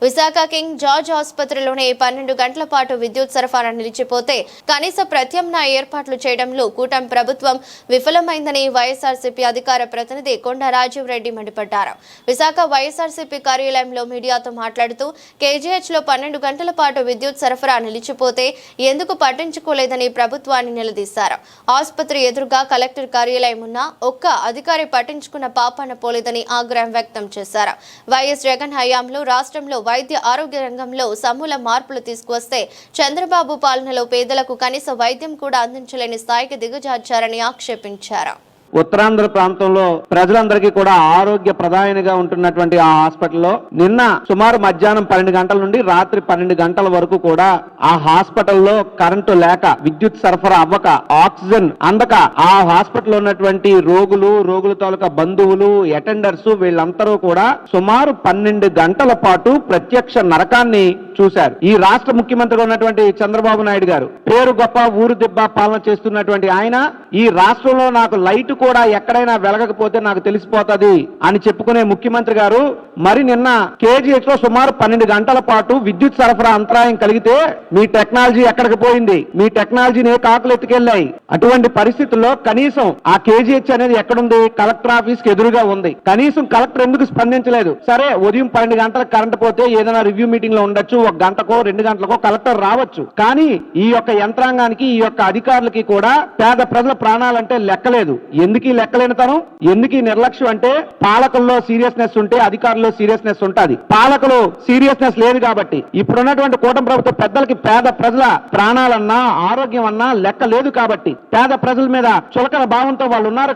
Visakha king George ఆసుపత్రిలోనే 12 గంటల పాటు విద్యుత్ సరఫరా నిలిచిపోతే కనీస ప్రత్యామ్నాయ ఏర్పాట్లు చేయడంలో కూటమి ప్రభుత్వం విఫలమైందని వైఎస్ఆర్సీపీ అధికార ప్రతినిధి కొండ రాజీవ్ రెడ్డి మండిపడ్డారు. విశాఖ వైఎస్ఆర్సీపీ కార్యాలయంలో మీడియాతో మాట్లాడుతూ కేజీహెచ్లో 12 గంటల పాటు విద్యుత్ సరఫరా నిలిచిపోతే ఎందుకు పట్టించుకోలేదని ప్రభుత్వాన్ని నిలదీశారు. ఆసుపత్రి ఎదురుగా కలెక్టర్ కార్యాలయం ఉన్న ఒక్క అధికారి పట్టించుకున్న పాపాన పోలేదని ఆగ్రహం వ్యక్తం చేశారు. వైఎస్ జగన్ హయాంలో రాష్ట్రంలో వైద్య ఆరోగ్య రంగంలో సమూల మార్పులు తీసుకువస్తే చంద్రబాబు పాలనలో పేదలకు కనీస వైద్యం కూడా అందించలేని స్థాయికి దిగజార్చారని ఆక్షేపించారు. ఉత్తరాంధ్ర ప్రాంతంలో ప్రజలందరికీ కూడా ఆరోగ్య ప్రదాయనిగా ఉంటున్నటువంటి ఆ హాస్పిటల్లో నిన్న సుమారు మధ్యాహ్నం 12 గంటల నుండి రాత్రి 12 గంటల వరకు కూడా ఆ హాస్పిటల్లో కరెంటు లేక, విద్యుత్ సరఫరా అవ్వక, ఆక్సిజన్ అందక ఆ హాస్పిటల్లో ఉన్నటువంటి రోగుల తాలూకా బంధువులు, అటెండర్స్ వీళ్ళందరూ కూడా సుమారు 12 గంటల పాటు ప్రత్యక్ష నరకాన్ని చూశారు. ఈ రాష్ట్ర ముఖ్యమంత్రిగా ఉన్నటువంటి చంద్రబాబు నాయుడు గారు పేరు గొప్ప ఊరు దెబ్బ పాలన చేస్తున్నటువంటి ఆయన ఈ రాష్ట్రంలో నాకు లైట్ కూడా ఎక్కడైనా వెలగకపోతే నాకు తెలిసిపోతుంది అని చెప్పుకునే ముఖ్యమంత్రి గారు మరి నిన్న కేజీహెచ్ లో సుమారు 12 గంటల పాటు విద్యుత్ సరఫరా అంతరాయం కలిగితే మీ టెక్నాలజీ ఎక్కడికి పోయింది, మీ టెక్నాలజీని ఏ కాకులు ఎత్తుకెళ్లాయి? అటువంటి పరిస్థితుల్లో కనీసం ఆ కేజీహెచ్ అనేది ఎక్కడుంది? కలెక్టర్ ఆఫీస్ కి ఎదురుగా ఉంది. కనీసం కలెక్టర్ ఎందుకు స్పందించలేదు? సరే, ఉదయం 12 గంటలకు కరెంట్ పోతే ఏదైనా రివ్యూ మీటింగ్ లో ఉండొచ్చు, 1 గంటకో 2 గంటలకో కలెక్టర్ రావచ్చు. కానీ ఈ యొక్క యంత్రాంగానికి, ఈ యొక్క అధికారులకి కూడా పేద ప్రజల ప్రాణాలంటే లెక్కలేదు. ఎందుకు లెక్కలేనితనం, ఎందుకు నిర్లక్ష్యం అంటే పాలకుల్లో సీరియస్నెస్ ఉంటే అధికారుల్లో సీరియస్నెస్ ఉంటుంది. పాలకులు సీరియస్నెస్ లేదు కాబట్టి ఇప్పుడున్నటువంటి కూటమి ప్రభుత్వ పెద్దలకి పేద ప్రజల ప్రాణాలన్నా, ఆరోగ్యం అన్నా లెక్క లేదు కాబట్టి, పేద ప్రజల మీద చులకన భావంతో వాళ్ళు ఉన్నారు.